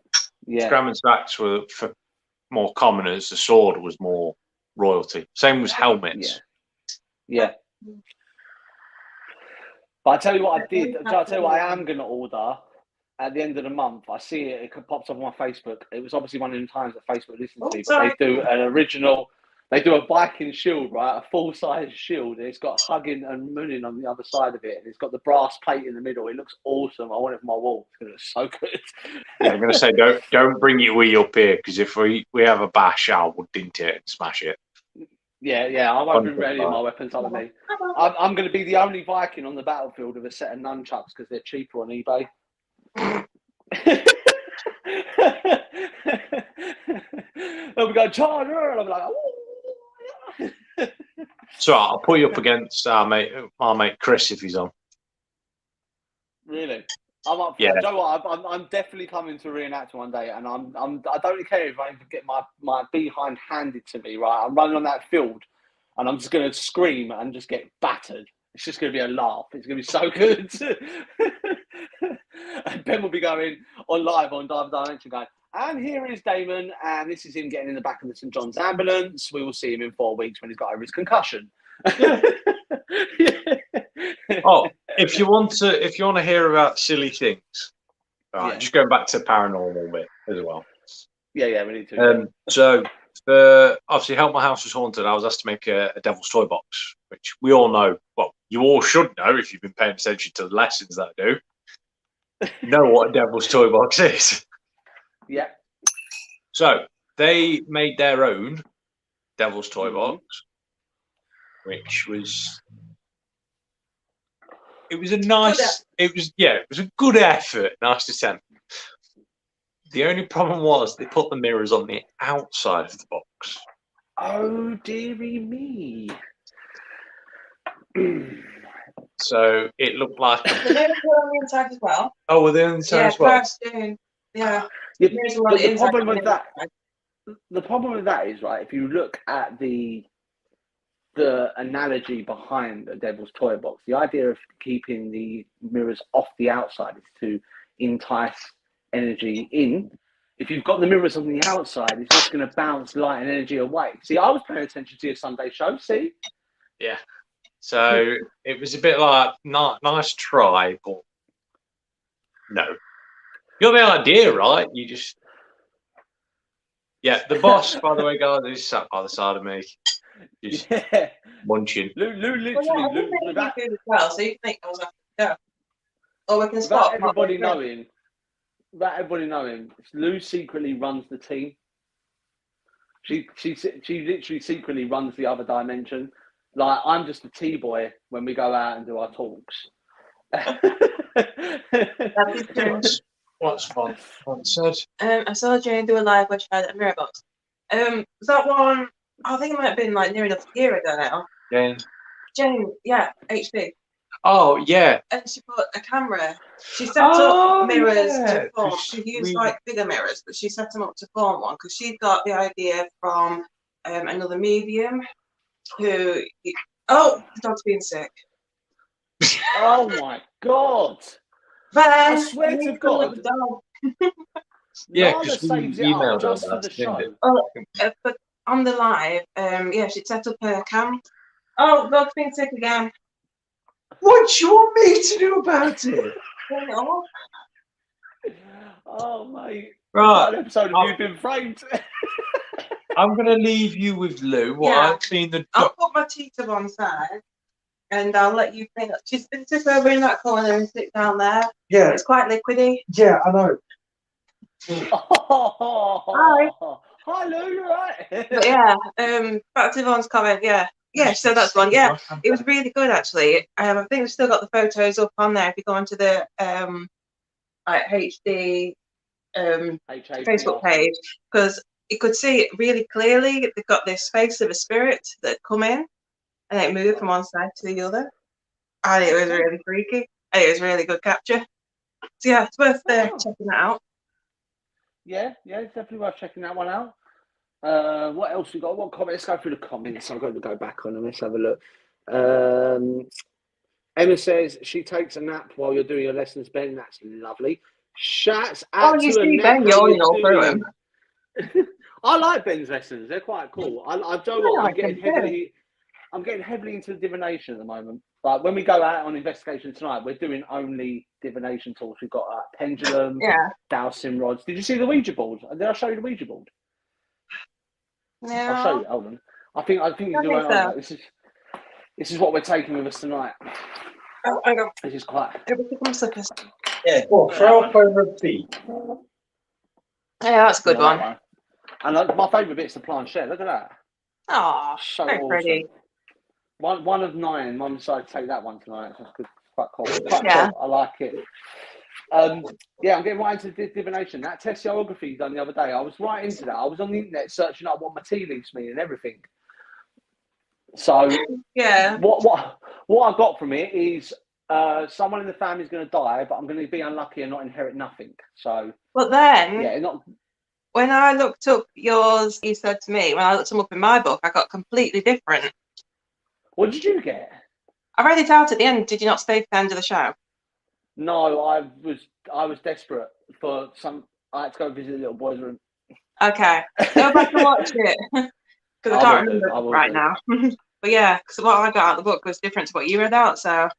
Yeah, scram and sacks were for more commoners. The sword was more royalty. Same with helmets. Yeah. But I tell you what I did. I tell you what I am going to order at the end of the month. I see it. It pops up on my Facebook. It was obviously one of the times that Facebook listens to me. But they do an original. They do a Viking shield, right? A full-size shield. And it's got Huggin and Munin on the other side of it. And it's got the brass plate in the middle. It looks awesome. I want it for my wall. It's going to look so good. Yeah, I'm going to say don't bring your Wii up here because if we have a bash, I would dint it and smash it. Yeah, I won't bring any of my weapons other than me. I'm going to be the only Viking on the battlefield with a set of nunchucks because they're cheaper on eBay. They'll be going, Charger, and I'll be like, oh. So I'll put you up against our mate Chris if he's on. Really? I'm up for it. You know what? I'm definitely coming to reenact one day, and I don't really care if I even get my behind handed to me. Right, I'm running on that field, and I'm just going to scream and just get battered. It's just going to be a laugh. It's going to be so good. And Ben will be going on live on Dive Dimension going, and here is Damon, and this is him getting in the back of the St John's ambulance. We will see him in 4 weeks when he's got over his concussion. Oh, if you want to hear about silly things, right, just going back to the paranormal bit as well. Yeah, we need to. So, for obviously, Help My House Was Haunted, I was asked to make a Devil's Toy Box, which we all know. Well, you all should know if you've been paying attention to the lessons that I do. Know what a Devil's Toy Box is. Yeah. So they made their own Devil's Toy Box, which was it was a good effort, nice to 10. The only problem was they put the mirrors on the outside of the box. Oh dearie me. So it looked like The mirrors were on the inside as well. oh, were they on the inside Yeah, as well? Kirsten. Yeah. Yeah, Mirrors were on but the the inside, problem not with the that, outside. the problem with that is, right, if you look at the analogy behind a Devil's Toy Box, the idea of keeping the mirrors off the outside is to entice energy in. If you've got the mirrors on the outside, it's just going to bounce light and energy away. See, I was paying attention to your Sunday show, see? Yeah. So it was a bit like nice try, but no. You got the idea, right? You just the boss, by the way, guys, is sat by the side of me. Just munching. Lou Well, yeah, I literally, think Lou, they did good as well, so you think I was like, yeah. Or we can spot without everybody knowing, Lou secretly runs the team. She literally secretly runs the other dimension. Like, I'm just a T-boy when we go out and do our talks. What's fun? Said. I saw Jane do a live where she had a mirror box. Was that one? I think it might have been like near enough a year ago now. Jane, yeah, HP. Oh yeah. And she put a camera. She set up mirrors to form. She used like bigger mirrors, but she set them up to form one because she got the idea from another medium who. Oh, the dog's being sick. Oh my God! I swear to God. Yeah, because we saves it emailed up just her for the show. But on the live, she'd set up her cam. Oh, dog's being sick again. What do you want me to do about it? Oh mate! Right, An episode of You've Been Framed. I'm gonna leave you with Lou. I've seen the. I'll put my teeth to one side, and I'll let you think. Just sit over in that corner and sit down there. Yeah, it's quite liquidy. Yeah, I know. Hi Lou, you right? But yeah, back to Yvonne's comment. Yeah, so that's one. Yeah, it was really good actually. I think we've still got the photos up on there. If you go onto the HD Facebook page, because you could see it really clearly. They've got this face of a spirit that come in and it moved from one side to the other, and it was really freaky. And it was really good capture. So yeah, it's worth checking that out. Yeah, it's definitely worth checking that one out. What else we got? What comments? Let's go through the comments. I'm going to go back on them. Let's have a look. Emma says she takes a nap while you're doing your lessons, Ben. That's lovely. Shouts out to see Ben yawning all through him. I like Ben's lessons. They're quite cool. I'm getting heavily into divination at the moment. Like when we go out on investigation tonight, we're doing only divination tools. We've got pendulum, dowsing rods. Did you see the Ouija board? Did I show you the Ouija board? No. I'll show you. Hold on. I think you do it. So. This is what we're taking with us tonight. Oh, hang on. This is quite. Yeah. Well, throw up over a feet. Yeah, that's a good one. And my favourite bit's the planchette. Look at that. Oh, so very awesome. pretty. One of 9. Mum decided to take that one tonight. It's quite cool. Cool. I like it. I'm getting right into divination. That tessiography you done the other day, I was right into that. I was on the internet searching up what my tea leaves mean and everything. So what I got from it is someone in the family is going to die, but I'm going to be unlucky and not inherit nothing. So, but then, when I looked up yours, you said to me, when I looked them up in my book, I got completely different. What did you get? I read it out at the end. Did you not stay to the end of the show? No, I was desperate for some. I had to go visit the little boy's room. Okay, go back and watch it because I can't remember right now. But yeah, because what I got out of the book was different to what you read out, so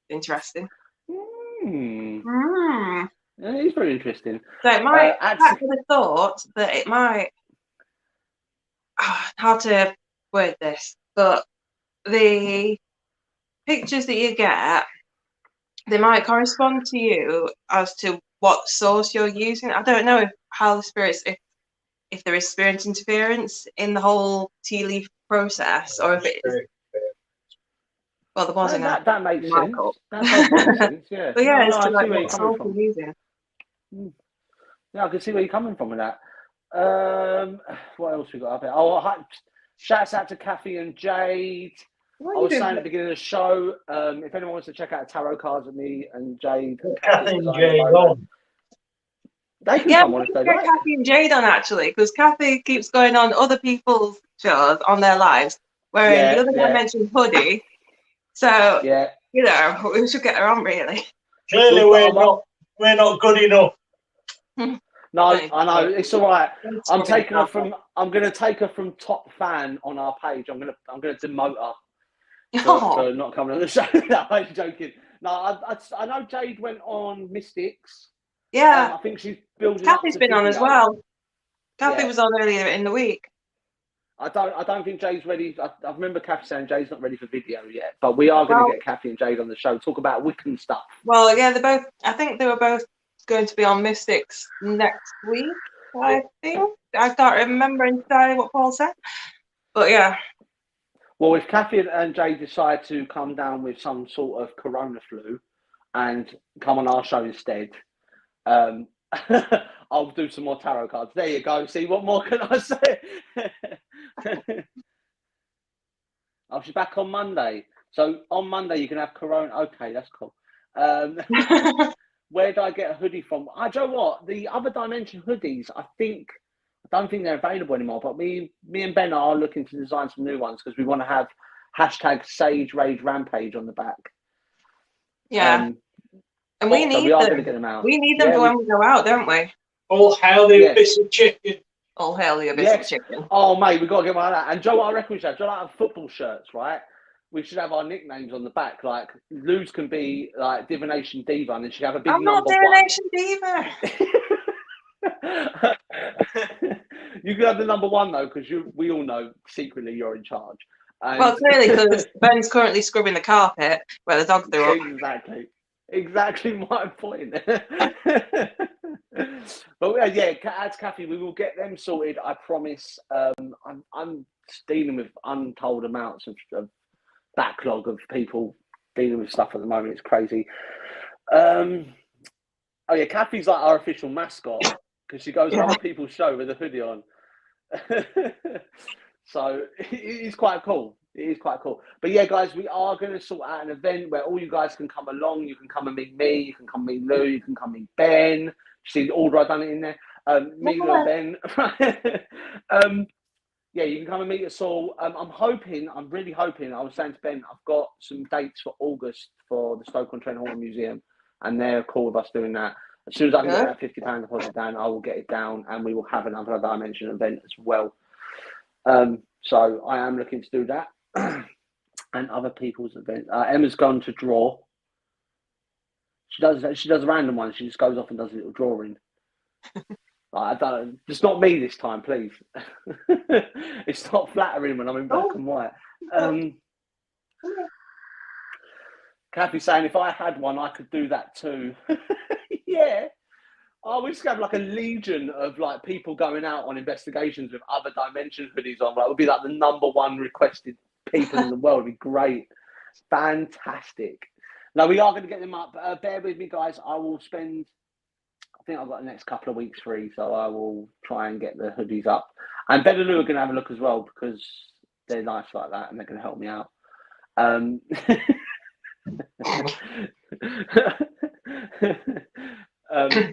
interesting. Yeah, it's very interesting. So it might. I would have thought that it might. How to word this, but the pictures that you get, they might correspond to you as to what source you're using. I don't know how the spirits, if there is spirit interference in the whole tea leaf process, or if it is. Well, there was that makes sense. That does make sense, yeah. But yeah, it's to like what source you're using. Yeah, I can see where you're coming from with that. What else we got up here? Oh, shouts out to Kathy and Jade. I was saying at the beginning of the show, if anyone wants to check out tarot cards with me and Jade. Kathy and Jade on. They can come on if they like. Kathy and Jade on, actually, because Kathy keeps going on other people's shows on their lives, whereas the other guy mentioned Hoodie. So, you know, we should get her on, really. Clearly, we're not good enough. No, I know, it's all right. I'm taking her from. I'm going to take her from top fan on our page. I'm going to demote her for not coming on the show. No, I'm joking. No, I know Jade went on Mystics. Yeah, I think she's building. Kathy's been on as well. Kathy was on earlier in the week. I don't think Jade's ready. I remember Kathy saying Jade's not ready for video yet, but we are going to get Kathy and Jade on the show, talk about Wiccan stuff. Well, yeah, they're both. I think they were both going to be on Mystics next week. I think I can't remember entirely what Paul said, but yeah. Well, if Kathy and Jade decide to come down with some sort of corona flu and come on our show instead, I'll do some more tarot cards. There you go. See, what more can I say? She's back on Monday. So on Monday you can have corona. Okay, that's cool. Where do I get a hoodie from? Do you know what? The Other Dimension hoodies, I don't think they're available anymore. But me and Ben are looking to design some new ones because we want to have hashtag Sage Rage Rampage on the back. Yeah. And we need them. Get them out. We need them for when we go out, don't we? All hail the Abyss of Chicken. All hail the Abyss of Chicken. Oh, mate, we've got to get one of that. And Joe, what I reckon we should have? Do you like football shirts, right? We should have our nicknames on the back. Like, Luz can be like Divination Diva, and then she have a big I'm number not Divination Diva. You could have the number 1, though, because we all know secretly you're in charge. And... Well, clearly, because Ben's currently scrubbing the carpet where the dog threw up. Exactly my point. But yeah, as Kathy, we will get them sorted. I promise. I'm dealing with untold amounts of backlog of people dealing with stuff at the moment. It's crazy. Oh yeah, Kathy's like our official mascot because she goes on other people's show with a hoodie on. So it's quite cool. It is quite cool. But yeah, guys, we are going to sort out an event where all you guys can come along. You can come and meet me. You can come meet Lou. You can come meet Ben. You see the order I've done it in there. Me, Lou, and Ben. Yeah, you can come and meet us all. I'm really hoping, I was saying to Ben, I've got some dates for August for the Stoke-on-Trent Horror Museum, and they're cool with us doing that. As soon as I can get that £50 deposit down, I will get it down, and we will have another Dimension event as well. So I am looking to do that. And other people's events. Emma's gone to draw. She does random ones. She just goes off and does a little drawing. I don't. It's not me this time, please. It's not flattering when I'm in black and white. Kathy's saying if I had one, I could do that too. Yeah. Oh, we just have like a legion of like people going out on investigations with Other Dimension hoodies on. Like, it would be like the #1 requested people in the world. It'd be great. Fantastic. Now, we are going to get them up. Bear with me, guys. I will spend, I think I've got the next couple of weeks free, so I will try and get the hoodies up. And Ben and Lou are going to have a look as well because they're nice like that and they're going to help me out.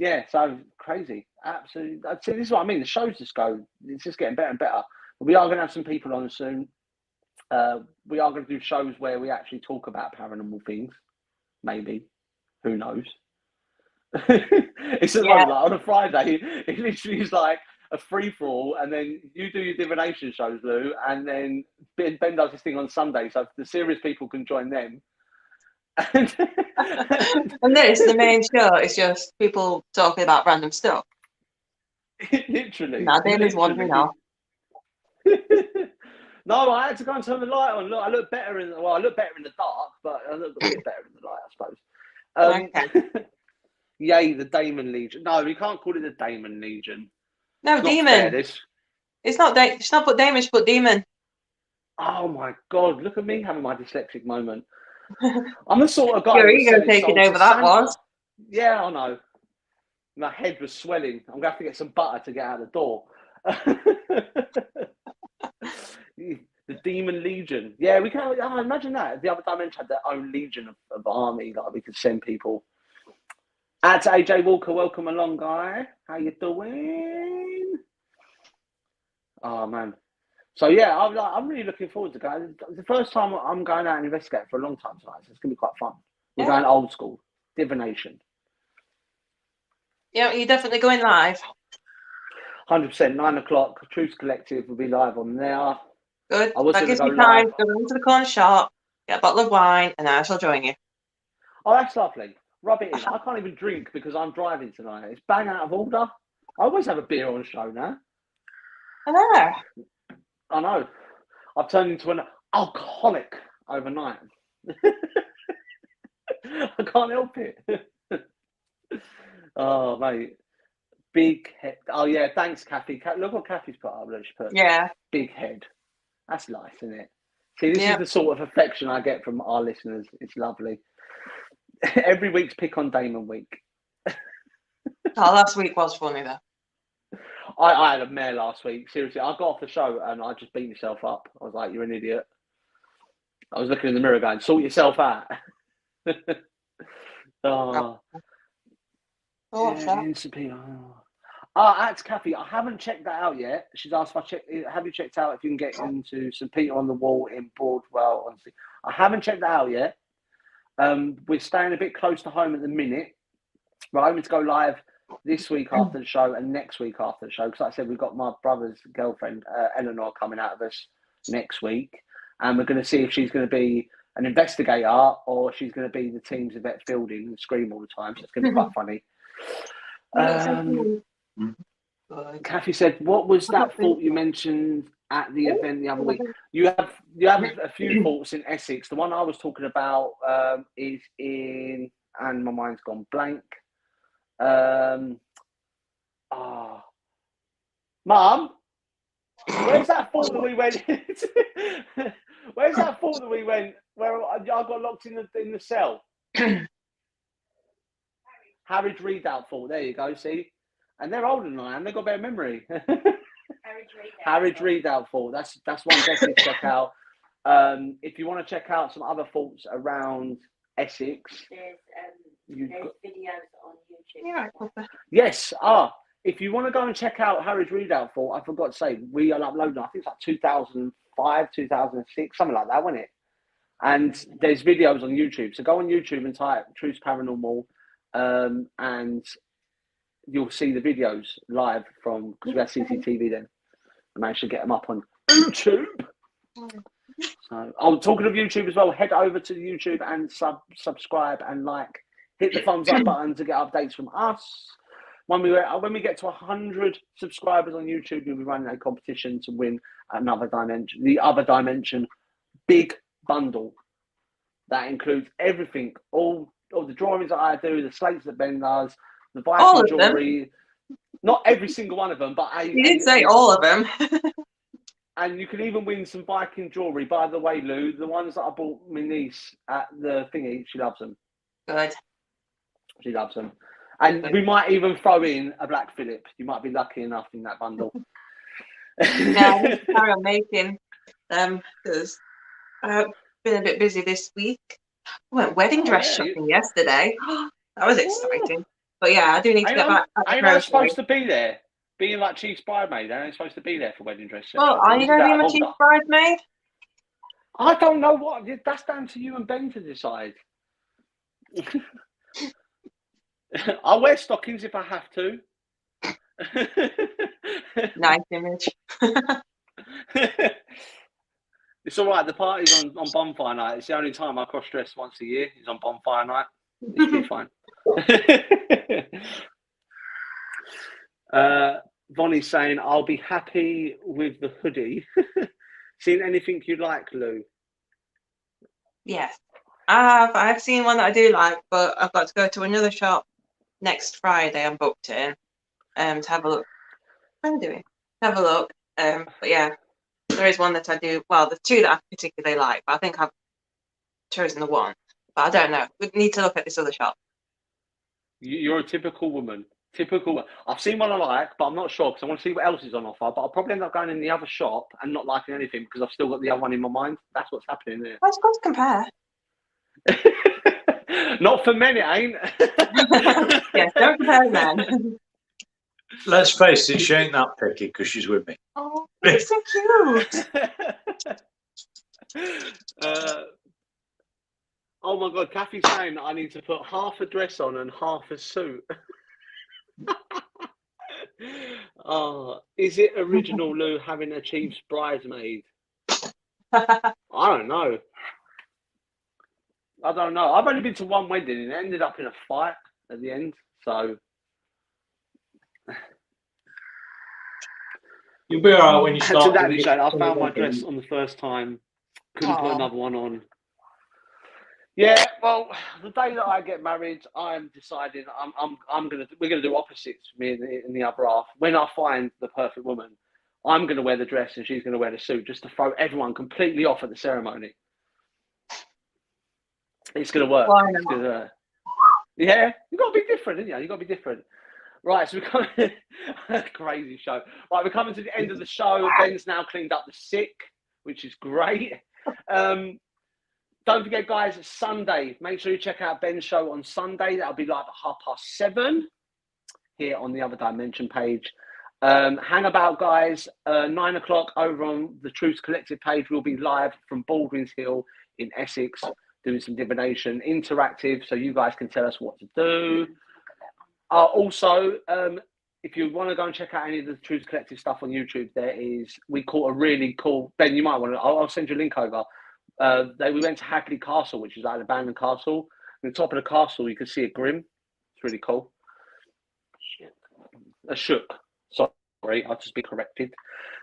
Yeah, so crazy. Absolutely. See, this is what I mean. The shows it's just getting better and better. We are going to have some people on soon. We are going to do shows where we actually talk about paranormal things. Maybe. Who knows? It's like on a Friday, it literally is like a free-for-all, and then you do your divination shows, Lou, and then Ben does this thing on Sunday, so the serious people can join them. And the main show is just people talking about random stuff. Literally. Now Damon's wandering off. No, I had to go and turn the light on. Look, I look better in the dark, but I look a bit better in the light, I suppose. Okay. Yay, the Damon Legion. No, we can't call it the Damon Legion. No, Demon. It's not put Damon, it's put Demon. Oh my God, look at me having my dyslexic moment. I'm the sort of guy. Your ego taking over that was. Yeah, I know. My head was swelling. I'm going to have to get some butter to get out the door. The Demon Legion. Yeah, we can. Imagine that. The other dimension had their own legion of army. Like we could send people. Add to AJ Walker. Welcome along, guy. How you doing? Oh man. So yeah, I'm really looking forward to going. It's the first time I'm going out and investigating for a long time tonight, so it's gonna be quite fun. We're going old school divination. Yeah, you're definitely going live. 100%. 9 o'clock. Truth Collective will be live on there. Good. That gives me time to go into the corner shop, get a bottle of wine, and I shall join you. Oh, that's lovely. Rub it in. I can't even drink because I'm driving tonight. It's bang out of order. I always have a beer on show now. I know. I've turned into an alcoholic overnight. I can't help it. Oh, mate. Big head. Oh, yeah. Thanks, Kathy. Look what Kathy's put up. She put big head. That's nice, isn't it? See, this is the sort of affection I get from our listeners. It's lovely. Every week's pick on Damon week. Last week was funny, though. I had a mare last week. Seriously, I got off the show and I just beat myself up. I was like, "You're an idiot." I was looking in the mirror going, "Sort yourself out." That's Kathy. I haven't checked that out yet. She's asked if have you checked out if you can get into St. Peter on the Wall in Broadwell? Honestly, I haven't checked that out yet. We're staying a bit close to home at the minute. We're hoping to go live this week after the show and next week after the show. Because like I said, we've got my brother's girlfriend, Eleanor, coming out of us next week. And we're going to see if she's going to be an investigator or she's going to be the team's Yvette Fielding and scream all the time. So it's going to be quite funny. Kathy said, "What was that fault you mentioned at the event the other week?" You have a few faults in Essex. The one I was talking about is in, and my mind's gone blank. Mum, where's that fault that we went? Where's that fault that we went where I got locked in the cell? Harwich Redoubt fault. There you go. See. And they're older than I am. They've got better memory. Harwich Redoubt fault. That's one definitely to check out. If you want to check out some other faults around Essex, there's videos on YouTube. Yes. If you want to go and check out Harwich Redoubt fault, I forgot to say we are uploading. I think it's like 2005, 2006, something like that, wasn't it? And there's videos on YouTube. So go on YouTube and type Truth Paranormal, and you'll see the videos live from, because we had CCTV then. I managed to get them up on YouTube. So, talking of YouTube as well, head over to YouTube and subscribe and like. Hit the thumbs up button to get updates from us. When we get to 100 subscribers on YouTube, we'll be running a competition to win the Other Dimension big bundle. That includes everything, all the drawings that I do, the slates that Ben does, the Viking jewelry. Not every single one of them, but you did say all of them. And you can even win some Viking jewelry. By the way, Lou, the ones that I bought my niece at the thingy, she loves them. Good. She loves them. And we might even throw in a Black Phillip. You might be lucky enough in that bundle. Yeah, I need to carry on making them because I've been a bit busy this week. I went wedding dress shopping yesterday. That was exciting. But yeah, I do need to get back. Ain't I supposed to be there? Being like chief bridesmaid, I ain't supposed to be there for wedding dress shopping. Well, are you going to be my chief bridesmaid? I don't know what. That's down to you and Ben to decide. I'll wear stockings if I have to. Nice image. It's all right. The party's on bonfire night. It's the only time I cross-dress once a year. Is on bonfire night. It should be fine. Vonnie's saying, "I'll be happy with the hoodie." Seen anything you like, Lou? Yes, I've seen one that I do like, but I've got to go to another shop next Friday. I'm booked in to have a look. What am I doing? Have a look. But yeah, there is one that I do. Well, the two that I particularly like, but I think I've chosen the one. But I don't know. We need to look at this other shop. You're a typical woman. Typical. I've seen one I like, but I'm not sure because I want to see what else is on offer. But I'll probably end up going in the other shop and not liking anything because I've still got the other one in my mind. That's what's happening there. I suppose compare. Not for men, it ain't. Yes, don't compare, man. Let's face it, she ain't that picky because she's with me. Oh, it's so cute. Oh my God, Kathy's saying that I need to put half a dress on and half a suit. Oh, is it original Lou having a Chiefs bridesmaid? I don't know. I've only been to one wedding and it ended up in a fight at the end. So You'll be alright when you start. I found my dress on the first time. Couldn't put another one on. Yeah, well, the day that I get married, I'm deciding we're gonna do opposites, me and the other half. When I find the perfect woman, I'm gonna wear the dress and she's gonna wear the suit, just to throw everyone completely off at the ceremony. It's gonna work. Why not? Yeah, you got to be different, haven't you? You got to be different. Right, so we're coming. Crazy show. Right, we're coming to the end of the show. Ben's now cleaned up the sick, which is great. Don't forget, guys, it's Sunday. Make sure you check out Ben's show on Sunday. That'll be live at 7:30 here on the Other Dimension page. Hang about, guys. 9 o'clock over on the Truth Collective page. We'll be live from Baldwin's Hill in Essex, doing some divination interactive, so you guys can tell us what to do. Also, if you want to go and check out any of the Truth Collective stuff on YouTube, we caught a really cool, Ben, you might want to, I'll send you a link over. We went to Hagley Castle, which is like an abandoned castle. On the top of the castle, you can see a grim. It's really cool. A shook. Sorry, I'll just be corrected.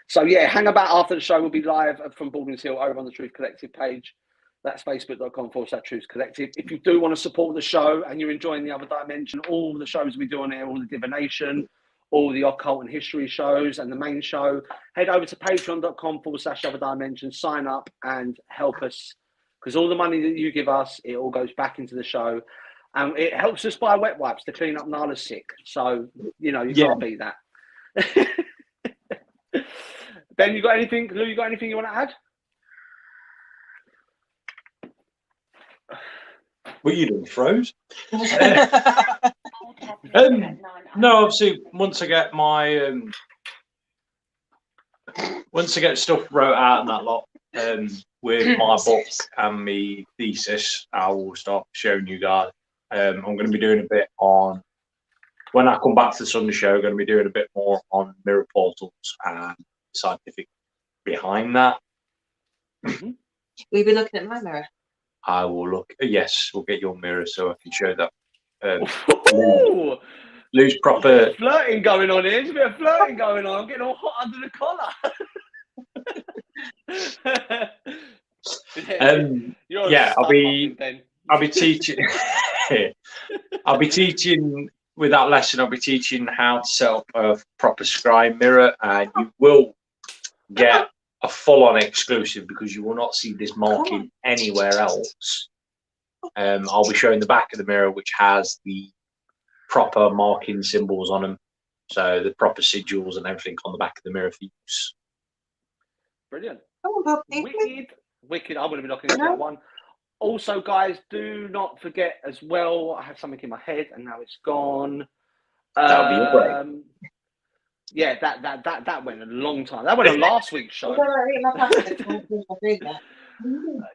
So yeah, hang about after the show. We'll be live from Baldwin's Hill over on the Truth Collective page. That's facebook.com/Truth Collective. If you do want to support the show and you're enjoying the Other Dimension, all the shows we do on here, all the divination, all the occult and history shows, and the main show, head over to patreon.com/Other Dimension, sign up and help us, because all the money that you give us, it all goes back into the show, and it helps us buy wet wipes to clean up Nala's sick. So you can't beat that. Ben, you got anything? Lou, you got anything you want to add? What are you doing, froze? No, obviously, once I get stuff wrote out and that lot, with my book and my thesis, I will start showing you guys. I'm going to be doing a bit on, when I come back to the Sunday show, I'm going to be doing a bit more on mirror portals and scientific behind that. Will you be looking at my mirror? I will look. Yes, we'll get your mirror so I can show that. Lou's proper flirting going on here. There's a bit of flirting going on. I'm getting all hot under the collar. I'll be teaching. I'll be teaching with that lesson. I'll be teaching how to set up a proper scry mirror, and you will get a full-on exclusive because you will not see this marking anywhere else. I'll be showing the back of the mirror, which has the proper marking symbols on them, so the proper sigils and everything on the back of the mirror for use. Brilliant. Wicked. I'm going to be looking at that one. Also, guys, do not forget as well, I had something in my head and now it's gone. That'll be great. Yeah, that went a long time. That went on last week's show.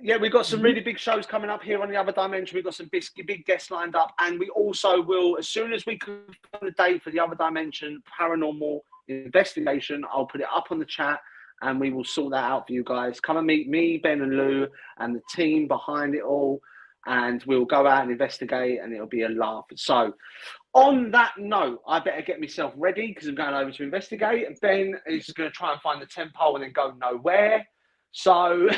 Yeah, we've got some really big shows coming up here on the Other Dimension. We've got some big guests lined up, and we also will, as soon as we confirm the date for the Other Dimension Paranormal Investigation, I'll put it up on the chat, and we will sort that out for you guys. Come and meet me, Ben and Lou, and the team behind it all, and we'll go out and investigate, and it'll be a laugh. So, on that note, I better get myself ready because I'm going over to investigate. Ben is going to try and find the temple and then go nowhere. So,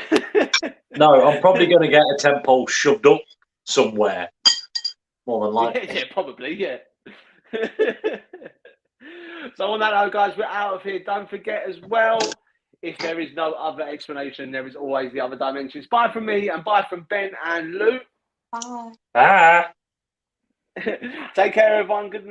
no, I'm probably going to get a temple shoved up somewhere. More than likely. Yeah, probably, yeah. So on that note, guys, we're out of here. Don't forget as well, if there is no other explanation, there is always the Other Dimensions. Bye from me and bye from Ben and Lou. Bye. Bye. Take care, everyone. Good night.